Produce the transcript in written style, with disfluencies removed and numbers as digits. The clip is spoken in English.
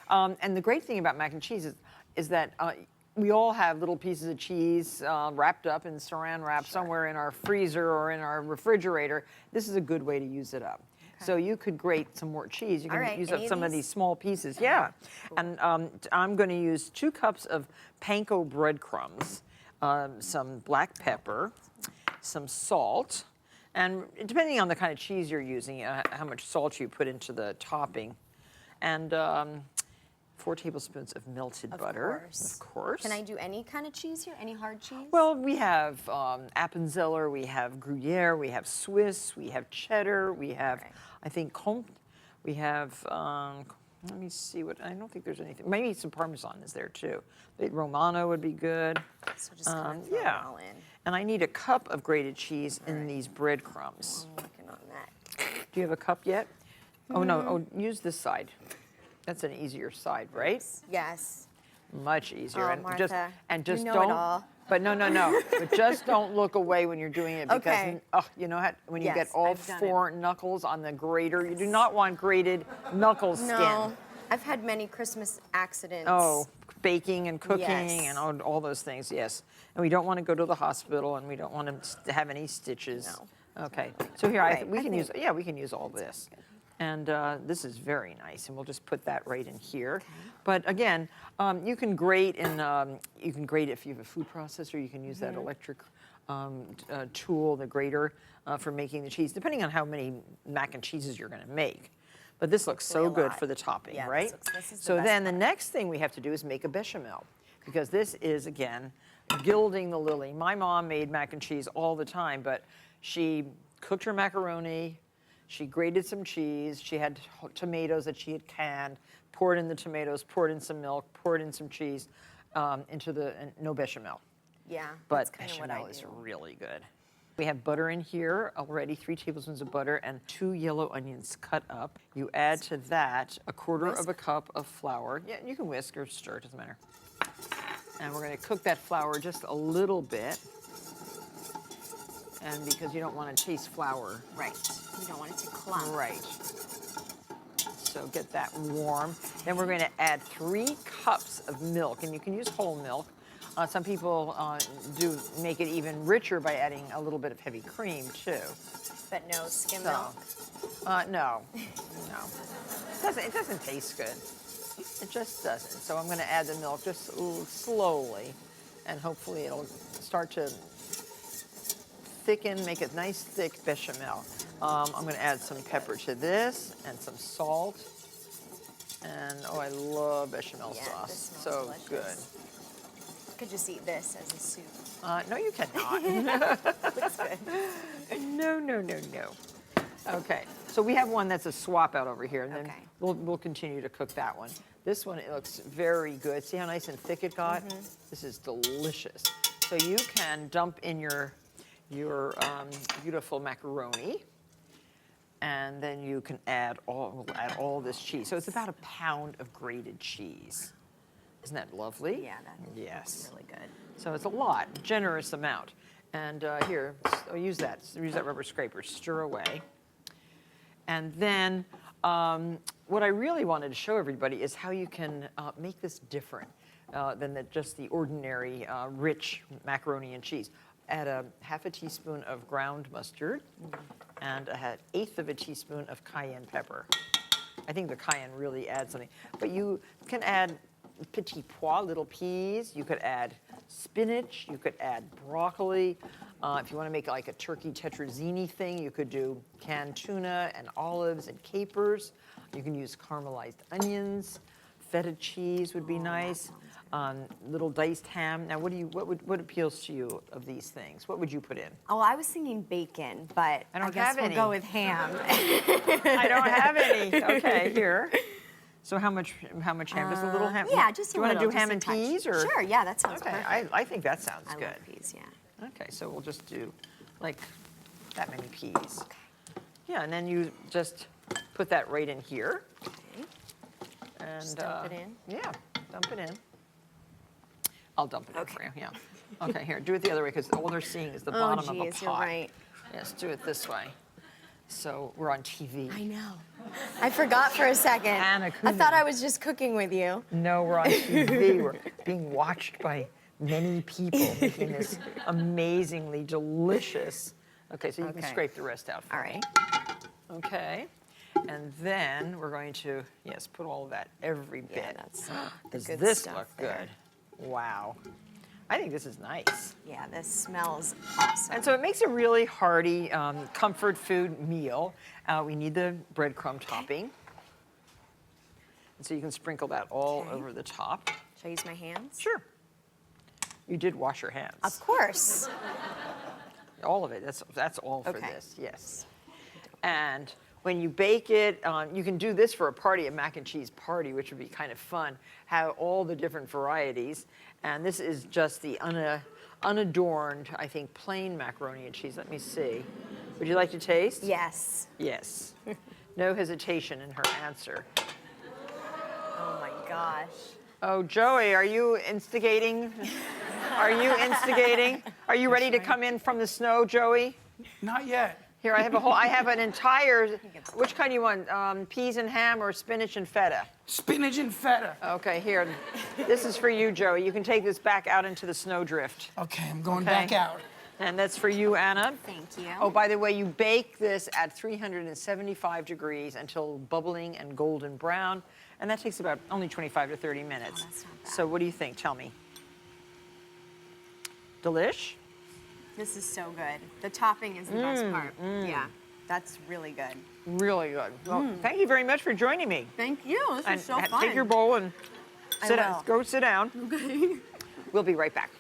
And the great thing about mac and cheese is that we all have little pieces of cheese wrapped up in saran wrap somewhere in our freezer or in our refrigerator. This is a good way to use it up. Okay. So you could grate some more cheese. You can use up some of these small pieces. Yeah. Cool. And I'm going to use 2 cups of panko breadcrumbs, some black pepper, some salt, and depending on the kind of cheese you're using, how much salt you put into the topping, and 4 tablespoons of melted butter. Of course. Can I do any kind of cheese here? Any hard cheese? Well, we have Appenzeller, we have Gruyere, we have Swiss, we have cheddar, we have, I think, Comte, we have, let me see what, I don't think there's anything, maybe some Parmesan is there too. Romano would be good. So just kind of throw it all in. And I need a cup of grated cheese in these breadcrumbs. I'm working on that. Do you have a cup yet? Oh, no, use this side. That's an easier side, right? Yes. Much easier. Oh, and Martha, just you know don't. It all. But no. But just don't look away when you're doing it because you know how, when you get all 4 knuckles on the grater, you do not want grated knuckle skin. No, I've had many Christmas accidents. Oh, baking and cooking and all those things. Yes, and we don't want to go to the hospital and we don't want to have any stitches. No. Okay. So here we can use. Yeah, we can use all this. And this is very nice, and we'll just put that right in here. Okay. But again, you can grate you can grate if you have a food processor. You can use that electric tool, the grater, for making the cheese, depending on how many mac and cheeses you're going to make. But this looks so good for the topping, right? So then the next thing we have to do is make a bechamel, because this is, again, gilding the lily. My mom made mac and cheese all the time, but she cooked her macaroni. She grated some cheese. She had tomatoes that she had canned, poured in the tomatoes, poured in some milk, poured in some cheese, into the, no bechamel. Yeah, but bechamel is really good. We have butter in here already, 3 tablespoons of butter and 2 yellow onions cut up. You add to that a quarter of a cup of flour. Yeah, you can whisk or stir, it doesn't matter. And we're gonna cook that flour just a little bit. And because you don't want to taste flour. Right. You don't want it to clump. Right. So get that warm. Then we're going to add 3 cups of milk, and you can use whole milk. Some people do make it even richer by adding a little bit of heavy cream too. But no skim milk? No. It doesn't taste good. It just doesn't. So I'm going to add the milk just slowly, and hopefully it'll start to thicken, make a nice thick bechamel. I'm going to add some pepper to this and some salt. And oh, I love bechamel sauce. So delicious. Good. I could just eat this as a soup. No, you cannot. Looks good. No. Okay, so we have one that's a swap out over here, and then we'll continue to cook that one. This one, it looks very good. See how nice and thick it got? This is delicious. So you can dump in your beautiful macaroni, and then you can add all this cheese. So it's about 1 pound of grated cheese. Isn't that lovely? Yeah, that's really good. So it's a lot, generous amount. And here, use that rubber scraper, stir away. And then what I really wanted to show everybody is how you can make this different than just the ordinary rich macaroni and cheese. Add a half a teaspoon of ground mustard and an eighth of a teaspoon of cayenne pepper. I think the cayenne really adds something. But you can add petit pois, little peas. You could add spinach. You could add broccoli. If you want to make like a turkey tetrazzini thing, you could do canned tuna and olives and capers. You can use caramelized onions. Feta cheese would be nice. Little diced ham. Now, what appeals to you of these things? What would you put in? Oh, I was thinking bacon, but I guess we'll go with ham. I don't have any. Okay, here. So how much ham? Just a little ham? Yeah, just a little. Do you want to do ham and peas? Or? Sure, yeah, that sounds perfect. I think that sounds good. I love peas, yeah. Okay, so we'll just do like that many peas. Okay. Yeah, and then you just put that right in here. Okay. And just dump it in? Yeah, dump it in. I'll dump it in for you, yeah. Okay, here, do it the other way, because all they're seeing is the bottom of a pot. You're right. Yes, do it this way. So we're on TV. I know. I forgot for a second. Anna I thought I was just cooking with you. No, we're on TV. We're being watched by many people making this amazingly delicious. Okay, so you can scrape the rest out for me. Okay. And then we're going to, yes, put all of that, every bit. Yeah, that's Does good this stuff look there. good? Wow. I think this is nice. Yeah, this smells awesome. And so it makes a really hearty comfort food meal. We need the breadcrumb topping. And so you can sprinkle that all over the top. Should I use my hands? Sure. You did wash your hands. Of course. All of it. That's all for this, yes. And when you bake it, you can do this for a party, a mac and cheese party, which would be kind of fun. Have all the different varieties. And this is just the unadorned, I think, plain macaroni and cheese. Let me see. Would you like to taste? Yes. Yes. No hesitation in her answer. Oh my gosh. Oh, Joey, are you instigating? Are you instigating? Are you ready to come in from the snow, Joey? Not yet. Here, I have an entire, which kind do you want? Peas and ham or spinach and feta? Spinach and feta. Okay, here. This is for you, Joey. You can take this back out into the snowdrift. Okay, I'm going back out. And that's for you, Anna. Thank you. Oh, by the way, you bake this at 375 degrees until bubbling and golden brown. And that takes about only 25 to 30 minutes. Oh, that's not bad. So what do you think? Tell me. Delish? This is so good. The topping is the best part. Yeah, that's really good. Really good. Well, thank you very much for joining me. Thank you. This And is so fun. take your bowl and I sit down. will. Go sit down. Okay. We'll be right back.